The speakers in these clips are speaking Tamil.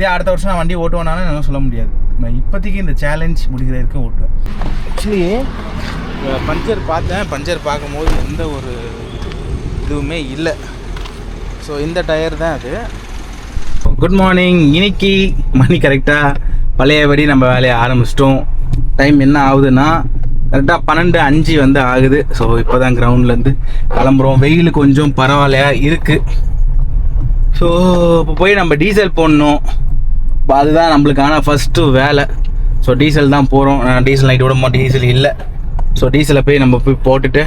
இதே அடுத்த வருஷம் நான் வண்டி ஓட்டுவேனாலும் என்னால் சொல்ல முடியாது. நான் இப்போதைக்கு இந்த சேலஞ்ச் முடிக்கிற வரைக்கும் ஓட்டுவேன். ஆக்சுவலி பஞ்சர் பார்த்தேன். பஞ்சர் பார்க்கும்போது எந்த ஒரு இதுவுமே இல்லை. ஸோ இந்த டயர் தான் அது. Good morning. இன்னைக்கு மணி கரெக்டாக பழையபடி நம்ம வேலையை ஆரம்பிச்சிட்டோம். டைம் என்ன ஆகுதுன்னா கரெக்டாக 12:05 வந்து ஆகுது. ஸோ இப்போ தான் கிரவுண்ட்லேருந்து கிளம்புறோம். வெயில் கொஞ்சம் பரவாயில்லையா இருக்குது. ஸோ இப்போ போய் நம்ம டீசல் போடணும். இப்போ அதுதான் நம்மளுக்கான ஃபஸ்ட்டு வேலை. ஸோ டீசல் தான் போகிறோம். டீசல் நைட்டு விட டீசல் இல்லை. ஸோ டீசலை போய் நம்ம போய் போட்டுட்டு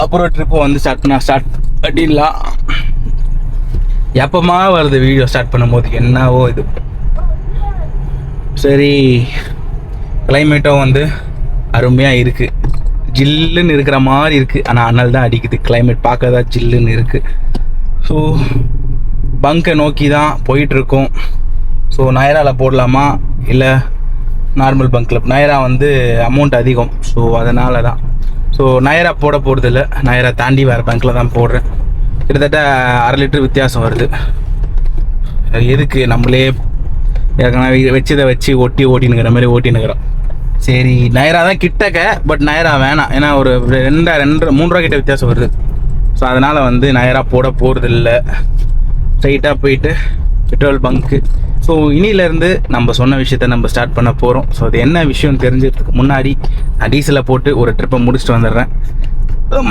அப்புறம் ட்ரிப்பை வந்து ஸ்டார்ட் பண்ணிடலாம். எப்பமா வருது வீடியோ ஸ்டார்ட் பண்ணும்போது என்னவோ இது. சரி, கிளைமேட்டும் வந்து அருமையாக இருக்குது. ஜில்லுன்னு இருக்கிற மாதிரி இருக்குது. ஆனால் அனல் தான் அடிக்குது. கிளைமேட் பார்க்க தான் ஜில்லுன்னு இருக்குது. ஸோ பங்கை நோக்கி தான் போயிட்டுருக்கோம். ஸோ நயராவில் போடலாமா இல்லை நார்மல் பங்கில்? நயரா வந்து அமௌண்ட் அதிகம். ஸோ அதனால தான். ஸோ நயரா போட போகிறதில்ல. நயரா தாண்டி வேறு பங்கில் தான் போடுறேன். கிட்டத்தட்ட 1/2 லிட்டர் வித்தியாசம் வருது. எதுக்கு நம்மளே ஏற்கனவே வச்சதை வச்சு ஓட்டினுங்கிற மாதிரி ஓட்டினுக்கிறோம். சரி, நயரா தான் கிட்டக்க. பட் நயரா வேணாம். ஏன்னா ஒரு 2-3 ரூபா கிட்ட வித்தியாசம் வருது. ஸோ அதனால் வந்து நயரா போட போகிறதில்ல. ஸ்ட்ரைட்டாக போயிட்டு பெட்ரோல் பங்க்கு. ஸோ இனியிலேருந்து நம்ம சொன்ன விஷயத்த நம்ம ஸ்டார்ட் பண்ண போகிறோம். ஸோ அது என்ன விஷயம் தெரிஞ்சதுக்கு முன்னாடி நான் டீசலை போட்டு ஒரு ட்ரிப்பை முடிச்சுட்டு வந்துடுறேன்.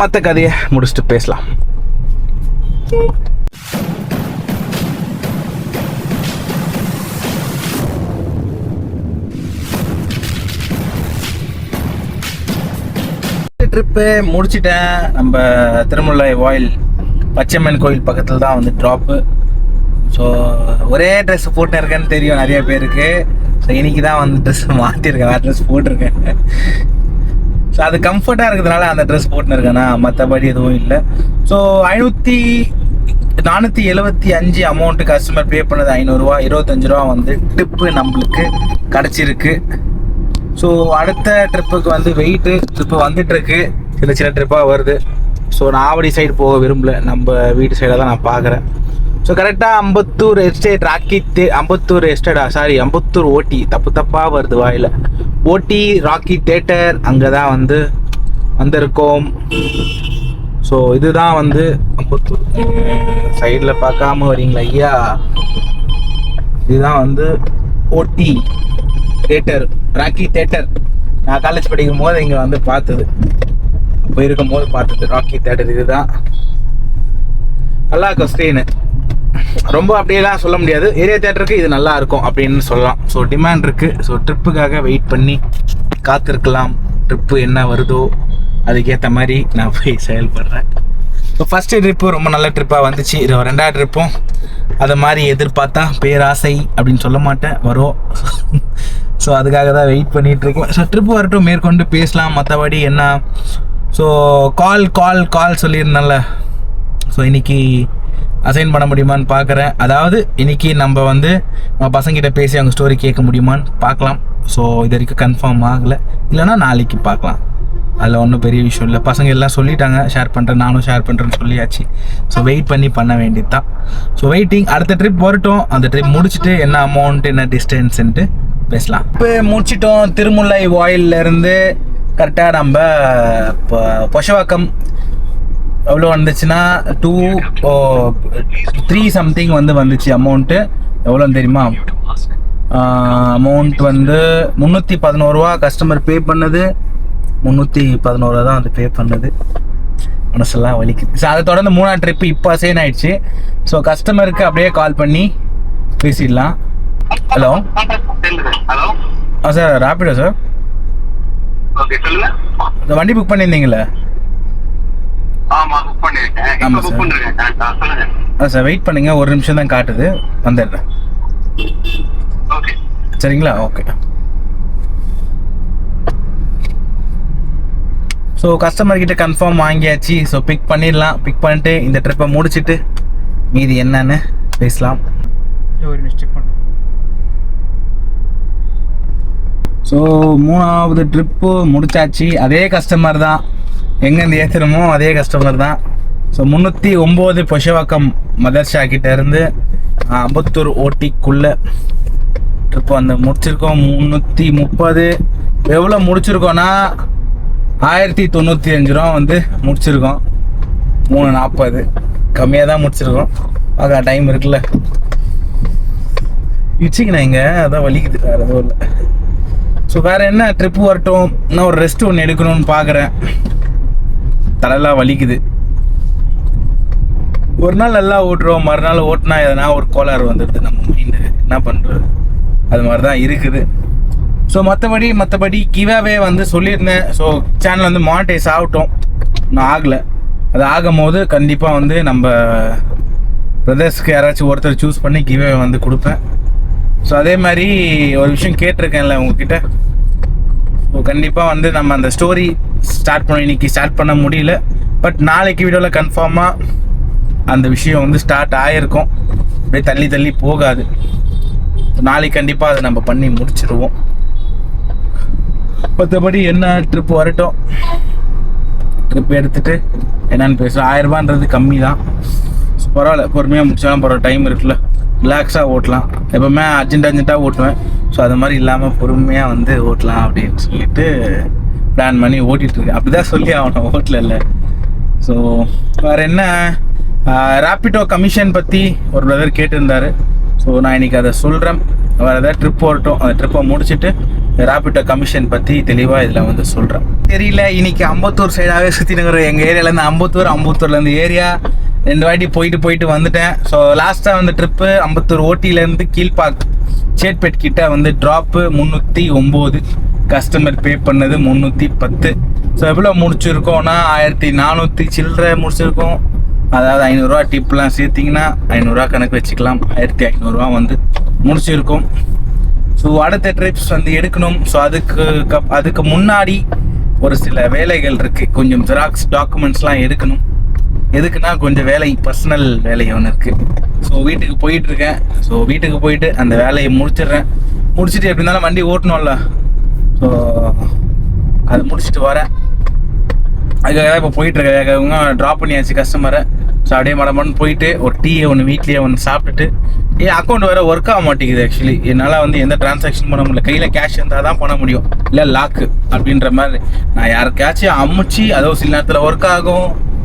மற்ற கதையை முடிச்சுட்டு பேசலாம். ட்ரிப்பு முடிச்சிட்டேன். நம்ம திருமுல்லை வாயில் பச்சையம்மன் கோயில் பக்கத்தில் தான் வந்து ட்ராப்பு. ஸோ ஒரே ட்ரெஸ் போட்டு இருக்கேன்னு தெரியும் நிறைய பேருக்கு. ஸோ இன்னைக்கு தான் வந்து ட்ரெஸ் மாற்றிருக்கேன். வேறு ட்ரெஸ் போட்டிருக்கேன். ஸோ அது கம்ஃபர்ட்டாக இருக்கிறதுனால அந்த ட்ரெஸ் போட்டுன்னு இருக்கேன்னா, மற்றபடி எதுவும் இல்லை. ஸோ 475 அமௌண்ட்டு கஸ்டமர் பே பண்ணது 500 ரூபா. 25 ரூபா வந்து ட்ரிப்பு நம்மளுக்கு கிடச்சிருக்கு. ஸோ அடுத்த ட்ரிப்புக்கு வந்து வெயிட்டு ட்ரிப்பு வந்துட்டுருக்கு. சின்ன ட்ரிப்பாக வருது. ஸோ நான் ஆவடி சைடு போக விரும்பல. நம்ம வீட்டு சைடாக தான் நான் பார்க்குறேன். ஸோ கரெக்டாக அம்பத்தூர் எஸ்டேட் அம்பத்தூர் ஓட்டி தப்பாக வருது வாயில். ஓட்டி ராக்கி தேட்டர் அங்கே தான் வந்து வந்திருக்கோம். ஸோ இதுதான் வந்து அம்பத்தூர் சைடில் பார்க்காம வரீங்களா ஐயா? இதுதான் வந்து ஓட்டி தேட்டர், ராக்கி தேட்டர். நான் காலேஜ் படிக்கும் போது இங்கே வந்து பார்த்தது. அப்போ இருக்கும் போது பார்த்தது ராக்கி தேட்டர். இதுதான் நல்லா இருக்கும் ஸ்க்ரீனு. ரொம்ப அப்படியெல்லாம் சொல்ல முடியாது. ஏரியா தேட்டருக்கு இது நல்லா இருக்கும் அப்படின்னு சொல்லலாம். ஸோ டிமாண்ட் இருக்குது. ஸோ ட்ரிப்புக்காக வெயிட் பண்ணி காத்திருக்கலாம். ட்ரிப்பு என்ன வருதோ அதுக்கேற்ற மாதிரி நான் போய் செயல்படுறேன். ஸோ ஃபஸ்ட்டு ட்ரிப்பு ரொம்ப நல்ல ட்ரிப்பாக வந்துச்சு. 2வது ட்ரிப்பும் அது மாதிரி எதிர்பார்த்தா பேராசை அப்படின்னு சொல்ல மாட்டேன், வரும். ஸோ அதுக்காக தான் வெயிட் பண்ணிகிட்ருக்கோம். ஸோ ட்ரிப்பு வரட்டும், மேற்கொண்டு பேசலாம். மற்றபடி என்ன, ஸோ கால் சொல்லியிருந்தேன்ல. ஸோ இன்றைக்கி அசைன் பண்ண முடியுமான்னு பார்க்குறேன். அதாவது இன்றைக்கி நம்ம வந்து நம்ம பசங்கிட்ட பேசி அவங்க ஸ்டோரி கேட்க முடியுமான்னு பார்க்கலாம். ஸோ இது வரைக்கும் கன்ஃபார்ம் ஆகலை. இல்லைனா நாளைக்கு பார்க்கலாம். அதில் ஒன்றும் பெரிய விஷயம் இல்லை. பசங்க எல்லாம் சொல்லிட்டாங்க ஷேர் பண்ணுறேன், நானும் ஷேர் பண்ணுறேன்னு சொல்லியாச்சு. ஸோ வெயிட் பண்ண வேண்டியது தான். So waiting. அடுத்த ட்ரிப் வரட்டும். அந்த ட்ரிப் முடிச்சுட்டு என்ன அமௌண்ட் என்ன டிஸ்டன்ஸுன்ட்டு பேசலாம். இப்போ முடிச்சிட்டோம். திருமுல்லை வாயிலிருந்து கரெக்டாக நம்ம இப்போ பொஷவாக்கம் எவ்வளோ வந்துச்சுன்னா 3 சம்திங் வந்து வந்துச்சு அமௌண்ட்டு. எவ்வளோன்னு தெரியுமா? அமௌண்ட் வந்து 311 ரூபா கஸ்டமர் பே பண்ணது. 311 ரூபா தான் வந்து பே பண்ணது. மனசெல்லாம் வலிக்குது. ஸோ அதை தொடர்ந்து 3ஆவது ட்ரிப்பு இப்போ அசைன் ஆயிடுச்சு. ஸோ கஸ்டமருக்கு அப்படியே கால் பண்ணி பேசிடலாம். Hello sir, Rapido sir. இந்த வண்டி புக் பண்ணியிருந்தீங்களே? ஆமாம் சார். சார் வெயிட் பண்ணுங்க, ஒரு நிமிஷம் தான் காட்டுது, வந்துடுறேன். சரிங்களா? ஓகே. ஸோ கஸ்டமர்கிட்ட கன்ஃபார்ம் வாங்கியாச்சு. ஸோ பிக் பண்ணிடலாம். பிக் பண்ணிட்டு இந்த ட்ரிப்பை முடிச்சுட்டு மீதி என்னன்னு பேசலாம். ஒரு மிஸ்டேக் பண்ணுறோம். ஸோ 3ஆவது ட்ரிப்பு முடிச்சாச்சு. அதே கஸ்டமர் தான், எங்கேருந்து ஏற்றுறமோ அதே கஸ்டமர் தான். ஸோ 309 பொஷவாக்கம் மதர்ஷா கிட்ட இருந்து அம்பத்தூர் ஓட்டிக்குள்ள ட்ரிப் வந்து முடிச்சிருக்கோம். 330 எவ்வளோ முடிச்சிருக்கோன்னா 1095 ரூபா வந்து முடிச்சிருக்கோம். 340 கம்மியாக தான் முடிச்சிருக்கோம். ஆகா டைம் இருக்குல்ல இச்சிங்கண்ணா இங்கே அதான் வலிக்குது, வேறு எதுவும் இல்லை. ஸோ வேறு என்ன ட்ரிப்பு வரட்டும், இன்னும் ஒரு ரெஸ்ட் ஒன்று எடுக்கணும்னு பார்க்குறேன். தலையெல்லாம் வலிக்குது. ஒரு நாள் நல்லா ஓட்டுறோம், மறுநாள் ஓட்டினா எதனா ஒரு கோளாறு வந்துடுது நம்ம மைண்டு, என்ன பண்ணுறது, அது மாதிரி தான் இருக்குது. ஸோ மற்றபடி கிவாவே வந்து சொல்லியிருந்தேன். ஸோ சேனல் வந்து மானிட்டைஸ் ஆகட்டும், நான் ஆகலை. அது ஆகும் போது கண்டிப்பாக வந்து நம்ம பிரதர்ஸ்க்கு யாராச்சும் ஒருத்தர் சூஸ் பண்ணி கிவாவே வந்து கொடுப்பேன். ஸோ அதே மாதிரி ஒரு விஷயம் கேட்டிருக்கேன்ல உங்ககிட்ட. ஸோ கண்டிப்பாக வந்து நம்ம அந்த ஸ்டோரி ஸ்டார்ட் பண்ண இன்னைக்கு ஸ்டார்ட் பண்ண முடியல, பட் நாளைக்கு வீடியோவில் கன்ஃபார்மாக அந்த விஷயம் வந்து ஸ்டார்ட் ஆகிருக்கும். அப்படியே தள்ளி போகாது. நாளைக்கு கண்டிப்பாக அதை நம்ம பண்ணி முடிச்சிடுவோம். மற்றபடி என்ன ட்ரிப் வரட்டும், ட்ரிப் எடுத்துகிட்டு என்னென்னு பேசுகிறோம். 1000 ரூபான்றது கம்மி தான். பரவாயில்ல, பொறுமையாக முடிச்சாலும் பரவாயில்ல, டைம் இருக்குல்ல, ரிலாக்ஸாக ஓட்டலாம். எப்போவுமே அர்ஜென்ட்டாக ஓட்டுவேன். ஸோ அது மாதிரி இல்லாமல் பொறுமையாக வந்து ஓட்டலாம் அப்படின்னு சொல்லிட்டு பிளான் பண்ணி ஓட்டிகிட்ருக்கேன். அப்படி தான் சொல்லி ஆகணும், ஓட்டல. ஸோ வேறு என்ன, ரேப்பிடோ கமிஷன் பற்றி ஒரு பிரதர் கேட்டிருந்தார். ஸோ நான் இன்றைக்கி அதை சொல்கிறேன். வேறு ஏதாவது ட்ரிப் வரட்டும், அந்த ட்ரிப்பை முடிச்சுட்டு ரேப்பிடோ கமிஷன் பற்றி தெளிவாக இதில் வந்து சொல்கிறேன். தெரியல, இன்றைக்கி அம்பத்தூர் சைடாகவே சுற்றினுங்கிற எங்கள் ஏரியாவிலேருந்து அம்பத்தூர்லேருந்து ஏரியா 2 வாட்டி போயிட்டு வந்துட்டேன். ஸோ லாஸ்ட்டாக வந்து ட்ரிப்பு அம்பத்தூர் ஓட்டிலேருந்து கீழ்பாக் சேட்பேட் கிட்ட வந்து ட்ராப்பு 309, கஸ்டமர் பே பண்ணது 310. ஸோ எவ்வளோ முடிச்சிருக்கோன்னா 1400 சில்லறை முடிச்சிருக்கோம். அதாவது 500 ரூபா டிப்லாம் சேர்த்திங்கன்னா 500 ரூபா கணக்கு வச்சுக்கலாம். 1500 ரூபா வந்து முடிச்சிருக்கோம். ஸோ அடுத்த ட்ரிப்ஸ் வந்து எடுக்கணும். ஸோ அதுக்கு முன்னாடி ஒரு சில வேலைகள் இருக்குது. கொஞ்சம் ஜெராக்ஸ் டாக்குமெண்ட்ஸ்லாம் எடுக்கணும். எதுக்குன்னா கொஞ்சம் வேலை, பர்சனல் வேலை ஒன்று இருக்குது. ஸோ வீட்டுக்கு போயிட்டுருக்கேன். ஸோ வீட்டுக்கு போயிட்டு அந்த வேலையை முடிச்சிடுறேன். முடிச்சுட்டு எப்படி இருந்தாலும் வண்டி ஓட்டணும்ல, ஸோ அதை முடிச்சுட்டு வரேன். அதுக்காக தான் இப்போ போயிட்டுருக்கேன். ட்ராப் பண்ணியாச்சு கஸ்டமரை. ஸோ அப்படியே மடமன்னு போயிட்டு ஒரு டீயை ஒன்று வீட்லேயே ஒன்று சாப்பிட்டுட்டு, என் அக்கௌண்ட் வேறு ஒர்க் ஆக மாட்டேங்குது. ஆக்சுவலி என்னால் வந்து எந்த டிரான்சாக்ஷன் பண்ண முடியல. கையில் கேஷ் இருந்தால் தான் பண்ண முடியும், இல்லை லாக்கு அப்படின்ற மாதிரி. நான் யாருக்காச்சும் அமுச்சு அதோ சில நேரத்தில் ஒர்க்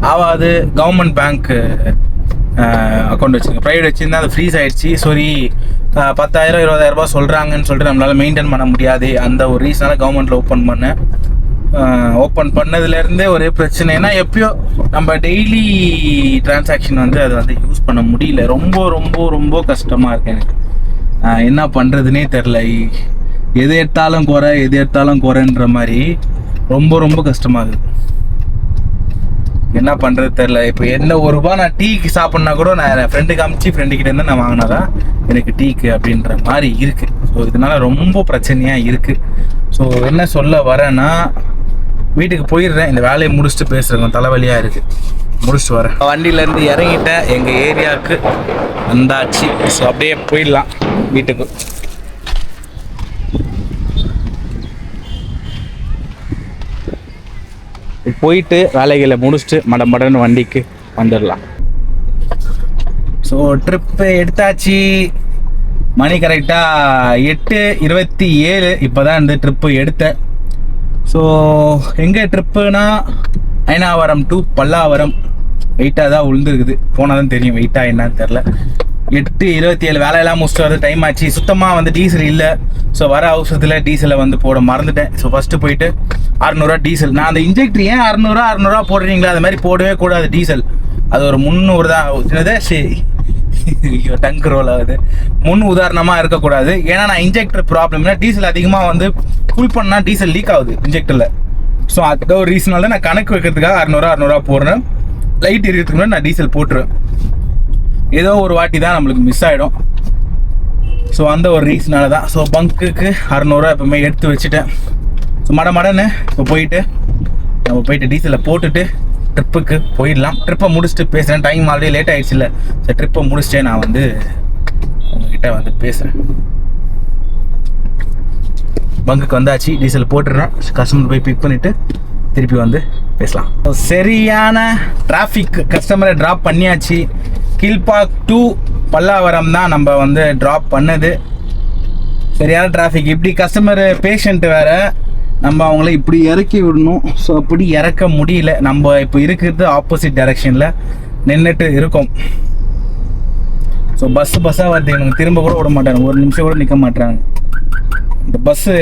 ஆகாது. கவர்மெண்ட் பேங்க் அக்கௌண்ட் வச்சுருக்கேன், ப்ரைவேட் வச்சுருந்தா அது ஃப்ரீஸ் ஆகிடுச்சு. சரி 10,000 20,000 ரூபா சொல்கிறாங்கன்னு சொல்லிட்டு நம்மளால் மெயின்டைன் பண்ண முடியாது. அந்த ஒரு ரீசனால் கவர்மெண்ட்டில் ஓப்பன் பண்ணேன். ஓப்பன் பண்ணதுலேருந்தே ஒரே பிரச்சனைனா, எப்பயோ நம்ம டெய்லி டிரான்சாக்ஷன் வந்து அதை வந்து யூஸ் பண்ண முடியல. ரொம்ப கஷ்டமாக இருக்கு எனக்கு. என்ன பண்ணுறதுனே தெரில. எது எடுத்தாலும் குறைன்ற மாதிரி ரொம்ப கஷ்டமாகுது. என்ன பண்ணுறது தெரில. இப்போ என்ன ₹1 நான் டீக்கு சாப்பிட்னா கூட நான் ஃப்ரெண்டுக்கு அமிச்சு ஃப்ரெண்டுக்கிட்ட இருந்து நான் வாங்கினாதான் எனக்கு டீக்கு அப்படின்ற மாதிரி இருக்குது. ஸோ இதனால் ரொம்ப பிரச்சனையாக இருக்குது. ஸோ என்ன சொல்ல வரேன்னா, வீட்டுக்கு போயிடுறேன். இந்த வேலையை முடிச்சுட்டு பேசுகிறேன், தலைவலியாக இருக்குது. முடிச்சுட்டு வரேன். வண்டியிலேருந்து இறங்கிட்டேன், எங்கள் ஏரியாவுக்கு வந்தாச்சு. ஸோ அப்படியே போயிடலாம் வீட்டுக்கு. போயிட்டு வேலைகளை முடிச்சுட்டு மடன்னு வண்டிக்கு வந்துடலாம். ஸோ ட்ரிப்பு எடுத்தாச்சு. மணி கரெக்டாக 8:27 இப்போ தான் இந்த ட்ரிப்பு எடுத்தேன். ஸோ எங்கே ட்ரிப்புனா அயனாவரம் டு பல்லாவரம். வெயிட்டாக தான் விழுந்துருக்குது, போனால் தான் தெரியும் வெயிட்டாக என்னன்னு தெரில. 8:27 வேலையெல்லாம் முடிச்சுட்டு வரது டைம் ஆச்சு. சுத்தமாக வந்து டீசல் இல்லை. ஸோ வர அவசரத்தில் டீசலை வந்து போட மறந்துட்டேன். ஸோ ஃபஸ்ட்டு போயிட்டு 600 ரூபா டீசல். நான் அந்த இன்ஜெக்டர் ஏன் 600 ரூபா போடுறீங்களா, அது மாதிரி போடவே கூடாது. டீசல் அது ஒரு 300 தான். சரி டங்க் ரோல் ஆகுது. உதாரணமாக இருக்கக்கூடாது. ஏன்னா நான் இன்ஜெக்டர் ப்ராப்ளம்னா டீசல் அதிகமாக வந்து ஃபுல் பண்ணால் டீசல் லீக் ஆகுது இன்ஜெக்டரில். ஸோ அதுக்கு ஒரு ரீசனால தான் நான் கணக்கு வைக்கிறதுக்காக 600 ரூபா போடுறேன். லைட் எரியறதுக்கு முன்னாடி நான் டீசல் போட்டுருவேன். ஏதோ ஒரு வாட்டி தான் நம்மளுக்கு மிஸ் ஆகிடும். ஸோ அந்த ஒரு ரீசனால தான். ஸோ பங்குக்கு 600 ரூபா எப்பவுமே எடுத்து வச்சுட்டேன். ஸோ மடன்னு இப்போ போயிட்டு டீசலை போட்டுட்டு ட்ரிப்புக்கு போயிடலாம். ட்ரிப்பை முடிச்சுட்டு பேசுகிறேன். டைம் ஆல்ரெடி லேட் ஆகிடுச்சு இல்லை. ஸோ ட்ரிப்பை முடிச்சுட்டே நான் வந்து உங்ககிட்ட வந்து பேசுகிறேன். பங்குக்கு வந்தாச்சு, டீசல் போட்டுடுறேன். கஸ்டமர் போய் பிக் பண்ணிவிட்டு திருப்பி வந்து பேசலாம். சரியான டிராஃபிக், கஸ்டமரை ட்ராப் பண்ணியாச்சு. கீழ்பாக் டு பல்லாவரம் தான் நம்ம வந்து ட்ராப் பண்ணது. சரியான டிராஃபிக். இப்படி கஸ்டமர் பேஷண்ட்டு வேறு, நம்ம அவங்கள இப்படி இறக்கி விடணும். ஸோ அப்படி இறக்க முடியல. நம்ம இப்போ இருக்கிறது ஆப்போசிட் டைரெக்ஷனில் நின்றுட்டு இருக்கோம். ஸோ பஸ்ஸாக வருது, எனக்கு திரும்ப கூட விட மாட்டாங்க, ஒரு நிமிஷம் கூட நிற்க மாட்டாங்க. இந்த பஸ்ஸு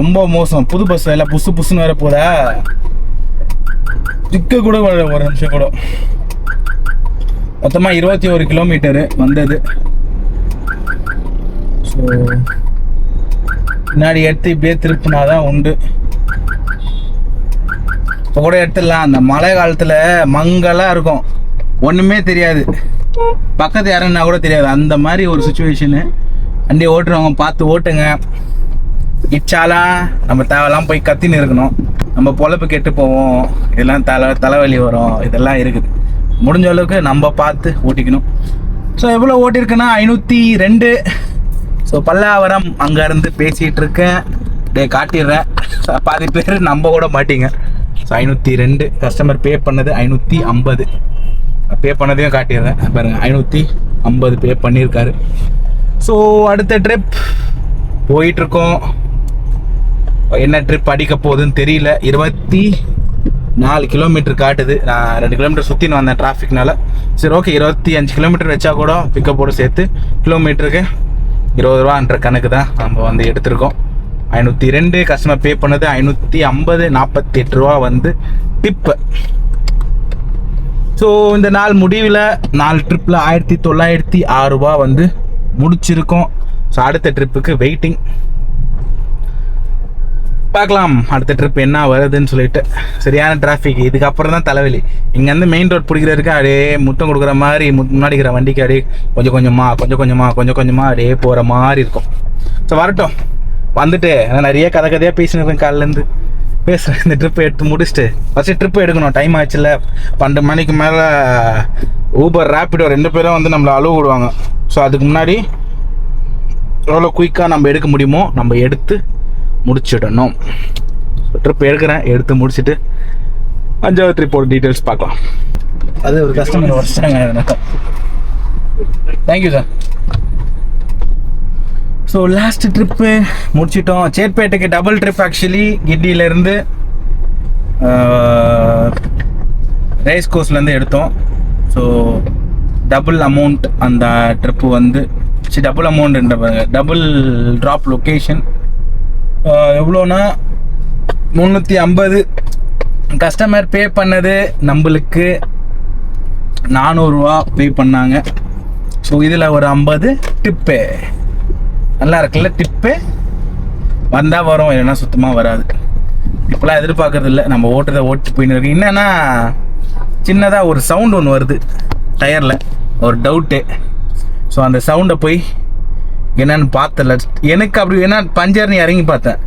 ரொம்ப மோசம். புது பஸ் எல்லாம் புதுசுன்னு வர போதா, நிற்க கூட ஒரு நிமிஷம் கூட. மொத்தமாக 21 கிலோமீட்டரு வந்தது. ஸோ முன்னாடி எடுத்து இப்படியே திருப்பினாதான் உண்டு. இப்போ கூட எடுத்துடலாம். அந்த மழை காலத்தில் மங்கலாக இருக்கும், ஒன்றுமே தெரியாது, பக்கத்து யாருன்னா கூட தெரியாது. அந்த மாதிரி ஒரு சுச்சுவேஷனு. வண்டி ஓட்டுறவங்க பார்த்து ஓட்டுங்க. இச்சாலாம் நம்ம தேவையெல்லாம் போய் கத்தின்னு இருக்கணும். நம்ம பொழப்பு கெட்டு போவோம், இதெல்லாம் தலைவலி வரும், இதெல்லாம் இருக்குது. முடிஞ்ச அளவுக்கு நம்ம பார்த்து ஓட்டிக்கணும். ஸோ எவ்வளோ ஓட்டிருக்குன்னா 502. ஸோ பல்லாவரம் அங்கேருந்து பேசிகிட்டு இருக்கேன். காட்டிடுறேன், பாதி பேர் நம்ப கூட மாட்டிங்க. ஸோ 502 கஸ்டமர் பே பண்ணது 550. பே பண்ணதையும் காட்டிடுறேன் பாருங்க, 550 பே பண்ணியிருக்காரு. ஸோ அடுத்த ட்ரிப் போயிட்டுருக்கோம். என்ன ட்ரிப் அடிக்க போகுதுன்னு தெரியல. 24 கிலோமீட்டர் காட்டுது. நான் 2 கிலோமீட்டர் சுற்றின்னு வந்தேன் டிராஃபிக்னால. சரி ஓகே, 25 கிலோமீட்டர் வச்சா கூட பிக்கப்போடு சேர்த்து கிலோமீட்டருக்கு 20 ரூபான்ற கணக்கு தான் நம்ம வந்து எடுத்திருக்கோம். 502 கஸ்டமர் பே பண்ணது 550, 48 ரூபா வந்து டிப்பு. ஸோ இந்த நாள் முடிவில் 4 ட்ரிப்பில் 1906 ரூபா வந்து முடிச்சிருக்கோம். ஸோ அடுத்த ட்ரிப்புக்கு வெயிட்டிங். பார்க்கலாம் அடுத்த ட்ரிப் என்ன வருதுன்னு சொல்லிட்டு. சரியான டிராஃபிக், இதுக்கப்புறம் தான் தலைவலி. இங்கேருந்து மெயின் ரோட் பிடிக்கிறதுக்கு அப்படியே முத்தம் கொடுக்குற மாதிரி முன்னாடி இருக்கிற வண்டிக்கு அப்படியே கொஞ்சம் கொஞ்சமாக அப்படியே போகிற மாதிரி இருக்கும். ஸோ வரட்டும், வந்துட்டு நிறைய கதையாக பேசினிருக்கேன் காலிலேருந்து பேசுகிறேன். இந்த ட்ரிப்பை எடுத்து முடிச்சுட்டு ஃபஸ்ட்டு ட்ரிப்பு எடுக்கணும். டைம் ஆச்சுல, 12 மணிக்கு மேலே ஊபர் ரேப்பிடோ 2 பேரும் வந்து நம்மளை அலோவ் விடுவாங்க. ஸோ அதுக்கு முன்னாடி எவ்வளோ குயிக்காக நம்ம எடுக்க முடியுமோ நம்ம எடுத்து முடிச்சிடணும். ட்ரிப் எடுத்து முடிச்சுட்டு 5வது ட்ரிப்போட டீட்டெயில்ஸ் பார்க்கலாம். அது ஒரு கஸ்டமர் வச்சுட்டாங்க. Thank you sir. So last trip முடிச்சிட்டோம். சேட்பேட்டைக்கு டபுள் ட்ரிப். ஆக்சுவலி கிட்டியிலேருந்து ரேஸ் கோர்ஸ்லேருந்து எடுத்தோம். ஸோ டபுள் அமௌண்ட் அந்த ட்ரிப்பு வந்து டபுள் அமௌண்ட்ன்ற டபுள் ட்ராப் லொக்கேஷன். எவ்வளோனா 350. கஸ்டமர் பே பண்ணது நம்மளுக்கு 400 ரூபா பே பண்ணாங்க. ஸோ இதில் ஒரு 50 டிப்பு. நல்லா இருக்குல்ல, டிப்பு வந்தால் வரும், இல்லைன்னா சுத்தமாக வராது. இப்போலாம் எதிர்பார்க்கறது இல்லை, நம்ம ஓட்டு போயின்னு இருக்கு. என்னன்னா சின்னதாக ஒரு சவுண்ட் ஒன்று வருது டயரில், ஒரு டவுட்டு. ஸோ அந்த சவுண்டை போய் என்னன்னு பார்த்தல. எனக்கு அப்படி என்ன பஞ்சர்னு இறங்கி பார்த்தேன்,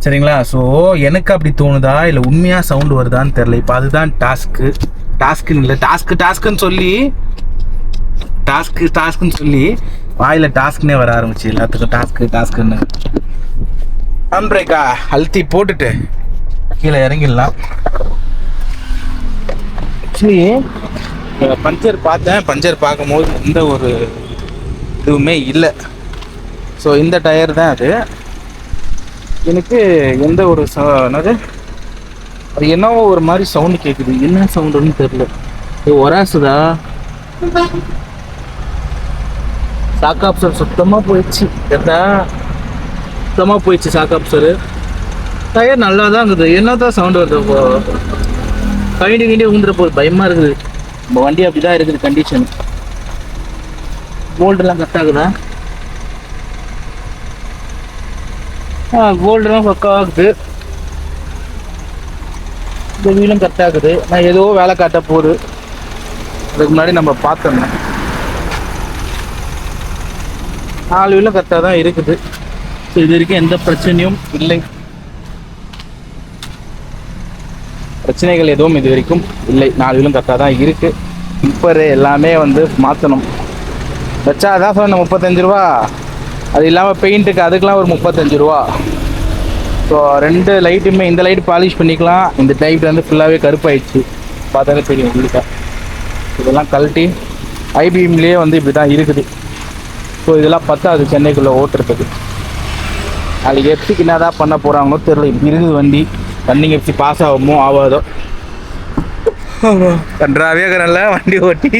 சரிங்களா. ஸோ எனக்கு அப்படி தோணுதா இல்லை உண்மையாக சவுண்டு வருதான்னு தெரில. இப்போ அதுதான் டாஸ்க்குன்னு இல்லை, டாஸ்க்குன்னு சொல்லி வாயில் டாஸ்க்னே வர ஆரம்பிச்சு எல்லாத்துக்கும். டாஸ்க்குன்னு பிரேக்கா அழுத்தி போட்டுட்டு கீழே இறங்கிடலாம். ஆக்சுவலி பஞ்சர் பார்த்தேன், பஞ்சர் பார்க்கும்போது எந்த ஒரு இதுவுமே இல்லை. ஸோ இந்த டயர் தான் அது. எனக்கு எந்த ஒரு என்னது அது என்னவோ ஒரு மாதிரி சவுண்டு கேட்குது. என்ன சவுண்டுன்னு தெரியல. இது ஒராசுதா? சாக்காப்சர் சுத்தமாக போயிடுச்சு. சுத்தமாக போயிடுச்சு சாக்காப்சரு. டயர் நல்லா தான் இருக்குது, என்ன தான் சவுண்டு வருது. இப்போ கண்டி ஊந்துற போது பயமாக இருக்குது. நம்ம வண்டி அப்படி தான் இருக்குது கண்டிஷன். போல்டெல்லாம் கரெக்டாகுதா? கோல்டெல்லாம் பக்காகுது. இந்த வீலும் கரெக்டாகுது. நான் ஏதோ வேலை காட்ட போகுது. அதுக்கு முன்னாடி நம்ம பார்த்தோம். 4 வீலும் கரெக்டாக தான் இருக்குது. ஸோ இது வரைக்கும் எந்த பிரச்சனையும் இல்லை. பிரச்சனைகள் எதுவும் இது வரைக்கும் இல்லை. 4 வீலும் கரெக்டாக தான் இருக்குது. இப்போ எல்லாமே வந்து மாற்றணும். வச்சா அதான் சொன்ன 35 ரூபா. அது இல்லாமல் பெயிண்ட்டுக்கு அதுக்கெலாம் ஒரு 35 ரூபா. ஸோ 2 லைட்டுமே, இந்த லைட் பாலிஷ் பண்ணிக்கலாம், இந்த லைட் வந்து ஃபுல்லாகவே கருப்பாயிடுச்சு, பார்த்தாலே தெரியும் உங்களுக்கு. இதெல்லாம் கழட்டி ஐபிஎம்லேயே வந்து இப்படி தான் இருக்குது. ஸோ இதெல்லாம் பத்தாது சென்னைக்குள்ளே ஓட்டுறதுக்கு. நாளைக்கு எஃப்சிக்கு என்ன தான் பண்ண போகிறாங்களோ தெரியல. இப்படி இருக்குது வண்டி. ரன்னிங் எஃப்சி பாஸ் ஆகுமோ ஆகாதோ கன்றாவே இருக்கிறல்ல வண்டி ஓட்டி.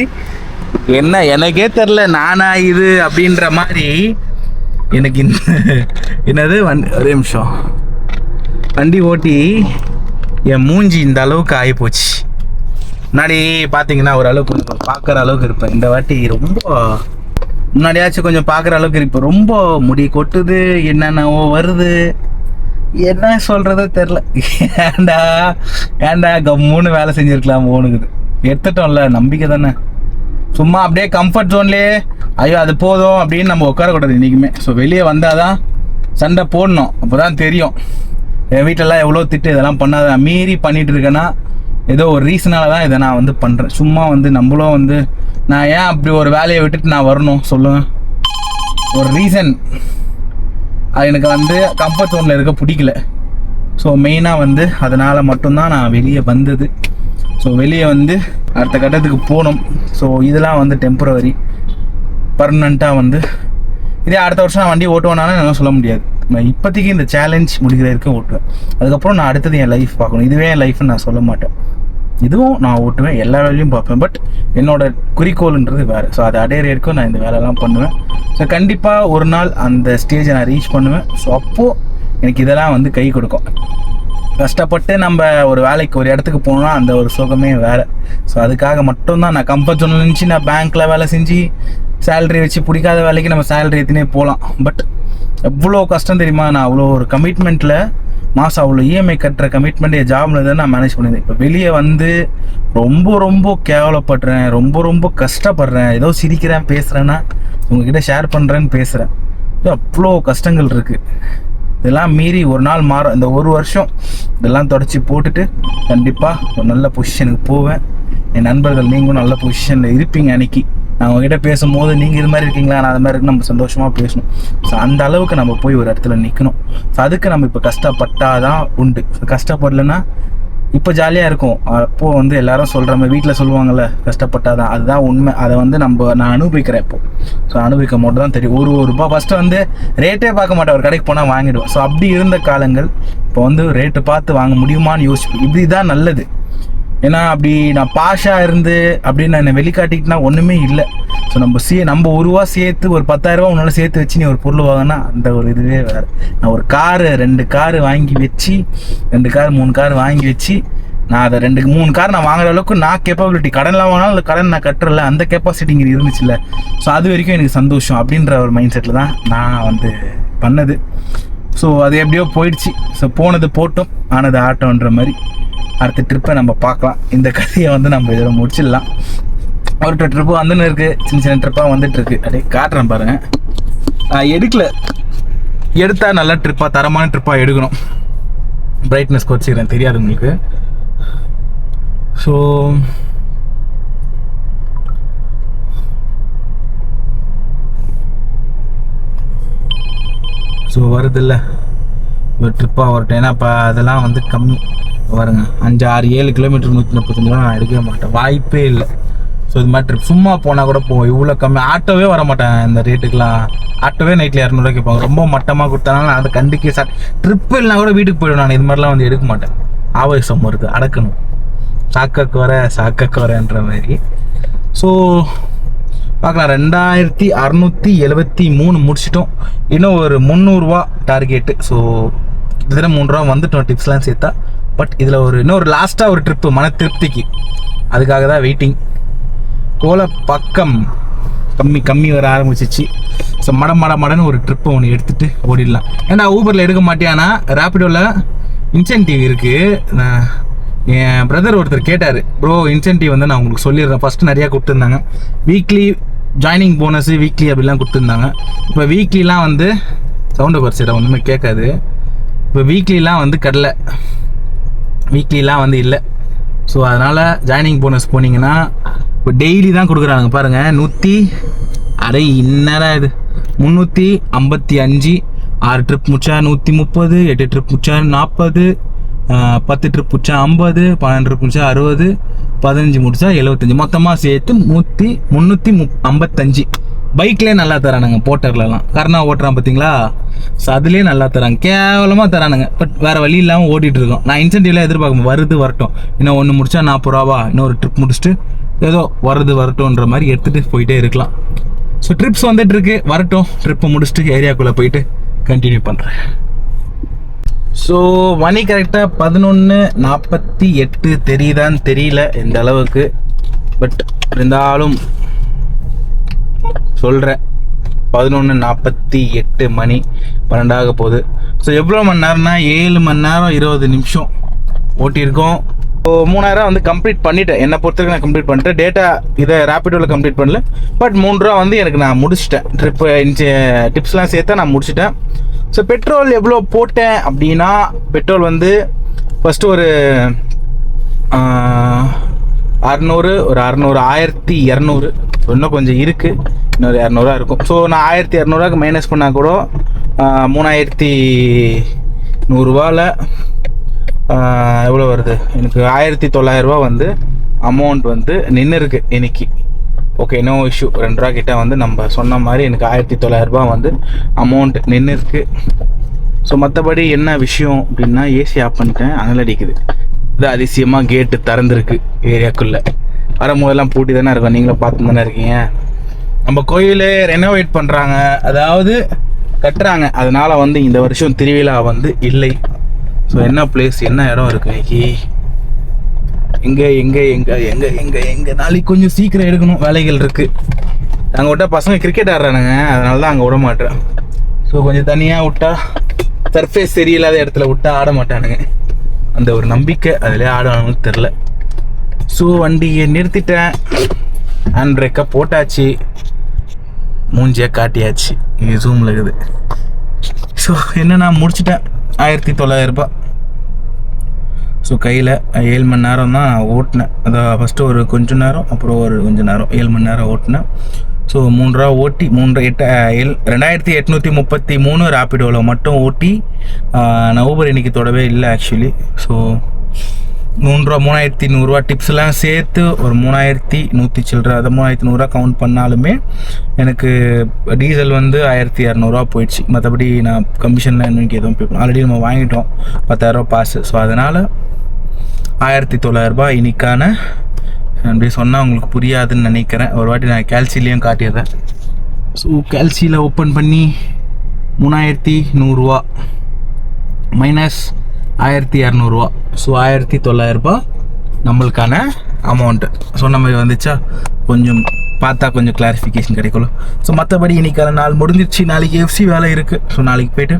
என்ன எனக்கே தெரில நானா இது அப்படின்ற மாதிரி எனக்கு என்னது ஒரே நிமிஷம், வண்டி ஓட்டி என் மூஞ்சி இந்த அளவுக்கு ஆகிப்போச்சு. முன்னாடி பார்த்தீங்கன்னா ஓரளவுக்கு கொஞ்சம் பார்க்குற அளவுக்கு இருப்பேன். இந்த வாட்டி ரொம்ப, முன்னாடியாச்சும் கொஞ்சம் பார்க்குற அளவுக்கு இருப்பேன். ரொம்ப முடி கொட்டுது, என்னென்னவோ வருது, என்ன சொல்கிறதோ தெரில. ஏண்டா கம்முன்னு வேலை செஞ்சுருக்கலாம் ஓனுக்குது. எடுத்துட்டோம்ல, நம்பிக்கை தானே. சும்மா அப்படியே கம்ஃபர்ட் ஜோன்லேயே ஐயோ அது போதும் அப்படின்னு நம்ம உட்காரக்கூடாது என்றைக்குமே. ஸோ வெளியே வந்தால் தான் சண்டை போடணும், அப்போ தான் தெரியும். என் வீட்டிலலாம் எவ்வளோ திட்டு, இதெல்லாம் பண்ணாத, மீறி பண்ணிகிட்டு இருக்கேன்னா ஏதோ ஒரு ரீசனால தான் இதை நான் வந்து பண்ணுறேன். சும்மா வந்து நம்மளும் வந்து நான் ஏன் அப்படி ஒரு வேலையை விட்டுட்டு நான் வரணும் சொல்லுங்கள். ஒரு ரீசன், அது எனக்கு வந்து கம்ஃபர்ட் ஜோனில் இருக்க பிடிக்கல. ஸோ மெயினாக வந்து அதனால் மட்டும்தான் நான் வெளியே வந்தது. ஸோ வெளியே வந்து அடுத்த கட்டத்துக்கு போகணும். ஸோ இதெல்லாம் வந்து டெம்பரவரி, பர்மனெண்ட்டாக வந்து இதே அடுத்த வருஷம் நான் வண்டி ஓட்டுவேனாலும் என்னால் சொல்ல முடியாது. நான் இப்போதைக்கு இந்த சேலஞ்ச் முடிக்கிற வரைக்கும் ஓட்டுவேன். அதுக்கப்புறம் நான் அடுத்தது என் லைஃப் பார்க்கணும். இதுவே என் லைஃப்னு நான் சொல்ல மாட்டேன். இதுவும் நான் ஓட்டுவேன், எல்லா வேலையும் பார்ப்பேன். பட் என்னோட குறிக்கோள்ன்றது வேறு. ஸோ அதை அடையிற வரைக்கும் நான் இந்த வேலையெல்லாம் பண்ணுவேன். ஸோ கண்டிப்பாக ஒரு நாள் அந்த ஸ்டேஜை நான் ரீச் பண்ணுவேன். ஸோ அப்போது எனக்கு இதெல்லாம் வந்து கை கொடுக்கும். கஷ்டப்பட்டு நம்ம ஒரு வேலைக்கு ஒரு இடத்துக்கு போனோம்னா அந்த ஒரு சுகமே வேறு. ஸோ அதுக்காக மட்டும்தான் நான் கம்ஃபர்ட் ஜோனில் இருந்துச்சு நான் பேங்க்கில் வேலை செஞ்சு சேலரி வச்சு பிடிக்காத வேலைக்கு நம்ம சேலரி எத்தினே போகலாம். பட் எவ்வளோ கஷ்டம் தெரியுமா. நான் அவ்வளோ ஒரு கமிட்மெண்ட்டில் மாதம் அவ்வளோ இஎம்ஐ கட்டுற கமிட்மெண்ட் என் ஜாபில் தான் நான் மேனேஜ் பண்ணியிருந்தேன். இப்போ வெளியே வந்து ரொம்ப ரொம்ப கேவலப்படுறேன், ரொம்ப ரொம்ப கஷ்டப்படுறேன். ஏதோ சிரிக்கிறேன் பேசுகிறேன்னா உங்ககிட்ட ஷேர் பண்ணுறேன்னு பேசுகிறேன். அவ்வளோ கஷ்டங்கள் இருக்குது. இதெல்லாம் மீறி ஒரு நாள் மாறும். இந்த ஒரு வருஷம் இதெல்லாம் தொடச்சி போட்டுட்டு கண்டிப்பாக ஒரு நல்ல பொசிஷனுக்கு போவேன். என் நண்பர்கள் நீங்களும் நல்ல பொசிஷனில் இருப்பீங்க. அன்றைக்கி நான் உங்ககிட்ட பேசும்போது நீங்கள் இது மாதிரி இருக்கீங்களா, நான் அது மாதிரி இருக்கு, நம்ம சந்தோஷமாக பேசணும். ஸோ அந்த அளவுக்கு நம்ம போய் ஒரு இடத்துல நிற்கணும். ஸோ அதுக்கு நம்ம இப்போ கஷ்டப்பட்டாதான் உண்டு. கஷ்டப்படலைன்னா இப்போ ஜாலியாக இருக்கும். அப்போது வந்து எல்லாரும் சொல்கிற மாதிரி வீட்டில் சொல்லுவாங்கள்ல, கஷ்டப்பட்டாதான், அதுதான் உண்மை. அதை வந்து நான் அனுபவிக்கிறேன் இப்போது. ஸோ அனுபவிக்க மட்டும் தான் தெரியும். ஒரு ரூபா ஃபஸ்ட்டு வந்து ரேட்டே பார்க்க மாட்டேன், ஒரு கடைக்கு போனால் வாங்கிடுவேன். ஸோ அப்படி இருந்த காலங்கள் இப்போ வந்து ரேட்டு பார்த்து வாங்க முடியுமான்னு யோசிப்பேன். இப்படி தான் நல்லது. ஏன்னா அப்படி நான் பாஷாக இருந்து அப்படின்னு நான் வெளிக்காட்டிக்கிட்டுனா ஒன்றுமே இல்லை. ஸோ நம்ம ஒரு ரூபா சேர்த்து ஒரு 10,000 உன்னால சேர்த்து வச்சு நீ ஒரு பொருள் வாங்கினா அந்த ஒரு இதுவே வேறு. நான் ஒரு காரு 2 காரு வாங்கி வச்சு 2 கார் 3 கார் வாங்கி வச்சு நான் அதை 2-3 கார் நான் வாங்குற அளவுக்கு நான் கேப்பபிலிட்டி, கடன்லாம் வாங்கினாலும் அந்த கடன் நான் கட்டுறல அந்த கெப்பாசிட்டி இங்கே இருந்துச்சுல்ல. ஸோ அது வரைக்கும் எனக்கு சந்தோஷம் அப்படின்ற ஒரு மைண்ட் செட்டில் தான் நான் வந்து பண்ணது. ஸோ அது எப்படியோ போயிடுச்சு. ஸோ போனது போட்டோம், ஆனது ஆட்டோன்ற மாதிரி. அடுத்த ட்ரிப்பை நம்ம பார்க்கலாம். இந்த கதையை வந்து நம்ம இதில் முடிச்சிடலாம். ஒரு ட்ரிப்பு வந்துன்னு இருக்குது, சின்ன ட்ரிப்பாக வந்துட்டுருக்கு. அப்படியே காட்டுறேன் பாருங்கள். நான் எடுத்தால் நல்ல ட்ரிப்பாக, தரமான ட்ரிப்பாக எடுக்கணும். பிரைட்னஸ் குறைச்சிக்கிறேன், தெரியாது உங்களுக்கு. ஸோ வருதில்ல ஒரு ட்ரிப்பாக வரட்டும். ஏன்னா இப்போ அதெல்லாம் வந்து கம்மி பாருங்க. 5-6-7 கிலோமீட்டர் 135 ரூபா நான் எடுக்கவே மாட்டேன், வாய்ப்பே இல்லை. ஸோ இது மாதிரி ட்ரிப் சும்மா போனால் கூட போவோம். இவ்வளோ கம்மி ஆட்டோவே வர மாட்டேன் இந்த ரேட்டுக்கெலாம். ஆட்டோவே நைட்டில் 200 ரூபா கேட்பாங்க. ரொம்ப மட்டமாக கொடுத்தாலும் நான் அதை கண்டிக்க ட்ரிப்பு இல்லைனா கூட வீட்டுக்கு போய்டுவேன். நான் இது மாதிரிலாம் வந்து எடுக்க மாட்டேன். ஆவேசம் வருது, அடக்கணும். சாக்க வரன்ற மாதிரி. ஸோ பார்க்கலாம். 2673 முடிச்சிட்டோம். இன்னும் ஒரு 300 ரூபா டார்கெட்டு. ஸோ கிட்டத்தட்ட 3 ரூபா வந்துட்டோம் டிப்ஸ்லாம் சேர்த்தா. பட் இதில் இன்னொரு லாஸ்ட்டாக ஒரு ட்ரிப்பு மன திருப்திக்கு, அதுக்காக தான் வெயிட்டிங். கோலப்பக்கம் கம்மி வர ஆரம்பிச்சிச்சு. ஸோ மடன்னு ஒரு ட்ரிப்பை ஒன்று எடுத்துகிட்டு ஓடிடலாம். ஏன்னா ஊபரில் எடுக்க மாட்டேன்னா ரேப்பிடோவில் இன்சென்டிவ் இருக்குது. என் பிரதர் ஒருத்தர் கேட்டார், ப்ரோ இன்சென்டிவ் வந்து நான் உங்களுக்கு சொல்லிடுறேன். ஃபஸ்ட்டு நிறையா கொடுத்துருந்தாங்க, வீக்லி ஜாயினிங் போனஸு வீக்லி அப்படிலாம் கொடுத்துருந்தாங்க. இப்போ வீக்லிலாம் வந்து சவுண்டை குறைச்சிட ஒன்றுமே கேட்காது. இப்போ வீக்லிலாம் வந்து வீக்லிலாம் வந்து இல்லை. ஸோ அதனால் ஜாயினிங் போனஸ் போனீங்கன்னா இப்போ டெய்லி தான் கொடுக்குறாங்க பாருங்கள். 355 6 ட்ரிப் முடிச்சா 130, 8 ட்ரிப் முடிச்சா 40, 10 ட்ரிப் முடிச்சா 50, 12 ட்ரிப் முடிச்சா 60, 15 முடிச்சா 75, மொத்தமாக சேர்த்து 355. பைக்லேயே நல்லா தரானுங்க போட்டர்லலாம். கர்ணா ஓட்டுறான் பார்த்தீங்களா, ஸோ அதுலேயே நல்லா தராங்க, கேவலமாக தரானுங்க. பட் வேறு வழி இல்லாமல் ஓட்டிகிட்டு இருக்கோம். நான் இன்சென்டிவ்லாம் எதிர்பார்க்க வருது வரட்டும், இன்னும் ஒன்று முடிச்சா 40 ரூபாவா, இன்னொரு ட்ரிப் முடிச்சுட்டு ஏதோ வருது வரட்டும்ன்ற மாதிரி எடுத்துகிட்டு போயிட்டே இருக்கலாம். ஸோ ட்ரிப்ஸ் வந்துட்டு இருக்கு, வரட்டும். ட்ரிப்பை முடிச்சுட்டு ஏரியாக்குள்ளே போயிட்டு கண்டினியூ பண்ணுறேன். ஸோ மணி கரெக்டாக 11:48 தெரியுதான்னு தெரியல எந்த அளவுக்கு, பட் இருந்தாலும் சொல்கிறேன் 11:48 மணி, 12 ஆக போகுது. ஸோ எவ்வளோ மணி நேரம்னா 7 மணி நேரம் 20 நிமிஷம் ஓட்டியிருக்கோம். ஸோ 3000 வந்து கம்ப்ளீட் பண்ணிட்டேன். என்னை பொறுத்தவரைக்கும் நான் கம்ப்ளீட் பண்ணிட்டேன். டேட்டா இதை ரேப்பிடோவில் கம்ப்ளீட் பண்ணல, பட் 3 ரூபா வந்து எனக்கு நான் முடிச்சிட்டேன். டிப்ஸ்லாம் சேர்த்தா நான் முடிச்சிட்டேன். ஸோ பெட்ரோல் எவ்வளோ போட்டேன் அப்படின்னா, பெட்ரோல் வந்து ஃபஸ்ட்டு ஒரு 600, ஒரு 600, 1200, இன்னும் கொஞ்சம் இருக்குது, இன்னொரு 200 இருக்கும். ஸோ நான் 1200 மைனஸ் பண்ணால் கூட 3100 எவ்வளோ வருது எனக்கு, 1900 வந்து அமௌண்ட் வந்து நின்று இருக்கு இன்னைக்கு. Okay, no issue. 2 ரூபா கிட்ட வந்து நம்ம சொன்ன மாதிரி எனக்கு 1900 வந்து அமௌண்ட் நின்று இருக்கு. ஸோ மற்றபடி என்ன விஷயம் அப்படின்னா, ஏசி ஆஃப் பண்ணிட்டேன், அனல் அடிக்குது. இது அதிசயமாக கேட்டு திறந்துருக்கு. ஏரியாக்குள்ளே வரும்போதெல்லாம் பூட்டி தானே இருக்கும், நீங்களும் பார்த்து தானே இருக்கீங்க. நம்ம கோயிலே ரெனோவேட் பண்ணுறாங்க, அதாவது கட்டுறாங்க. அதனால் வந்து இந்த வருஷம் திருவிழா வந்து இல்லை. ஸோ என்ன பிளேஸ், என்ன இடம் இருக்குது இன்னைக்கு, எங்கே நாளைக்கு கொஞ்சம் சீக்கிரம் எடுக்கணும், வேலைகள் இருக்குது. அங்கே விட்டா பசங்க கிரிக்கெட் ஆடுறானுங்க, அதனால தான் அங்கே விட மாட்டேன். ஸோ கொஞ்சம் தனியாக விட்டா, சர்ஃபேஸ் சரியில்லாத இடத்துல விட்டா ஆட மாட்டானுங்க. அந்த ஒரு நம்பிக்கை அதிலே ஆடுவானுன்னு தெரில. ஸோ வண்டியை நிறுத்திட்டேன், ஹேண்ட் பிரேக்கை போட்டாச்சு, மூஞ்சியை காட்டியாச்சு. இங்கே ஜூமில் இருக்குது. ஸோ என்ன, நான் முடிச்சிட்டேன் 1900. ஸோ கையில் 7 மணி நேரம் தான் ஓட்டினேன். அதான் ஃபஸ்ட்டு ஒரு கொஞ்சம் நேரம், அப்புறம் ஒரு கொஞ்சம் நேரம், 7 மணி நேரம் ஓட்டினேன். ஸோ 3 ரூபா ஓட்டி 2833 ரேப்பிடோவில் மட்டும் ஓட்டி, நான் ஊபர் இன்னைக்கு தொடவே இல்லை ஆக்சுவலி. ஸோ 3 ரூபா 3100 டிப்ஸ்லாம் சேர்த்து ஒரு 3100 சில்லற, அதை 3100 கவுண்ட் பண்ணாலுமே எனக்கு டீசல் வந்து 1200 போயிடுச்சு. மற்றபடி நான் கமிஷன்லாம் இன்னைக்கு எதுவும் பே பண்ண, ஆல்ரெடி நம்ம வாங்கிட்டோம் 10,000 பாஸு. ஸோ அதனால் 1900 இன்னைக்கான. அப்படி சொன்னால் உங்களுக்கு புரியாதுன்னு நினைக்கிறேன். ஒரு வாட்டி நான் கேல்சிலையும் காட்டிடுறேன். ஸோ கேல்சியில் ஓப்பன் பண்ணி 3100 மைனஸ் 1200, ஸோ 1900 நம்மளுக்கான அமௌண்ட்டு. சொன்ன மாதிரி வந்துச்சா, கொஞ்சம் பார்த்தா கொஞ்சம் கிளாரிஃபிகேஷன் கிடைக்கல. ஸோ மற்றபடி இன்றைக்கான நாள் முடிஞ்சிடுச்சு. நாளைக்கு எஃப்சி வேலை இருக்குது. ஸோ நாளைக்கு போய்ட்டு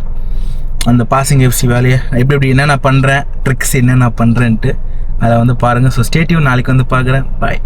அந்த பாசிங் எஃப்சி வேலையை எப்படி என்னென்ன பண்ணுறேன், ட்ரிக்ஸ் என்னென்ன பண்ணுறேன்ட்டு அதை வந்து பாருங்கள். ஸோ ஸ்டே டியூன், நாளைக்கு வந்து பார்க்குறேன். பாய்.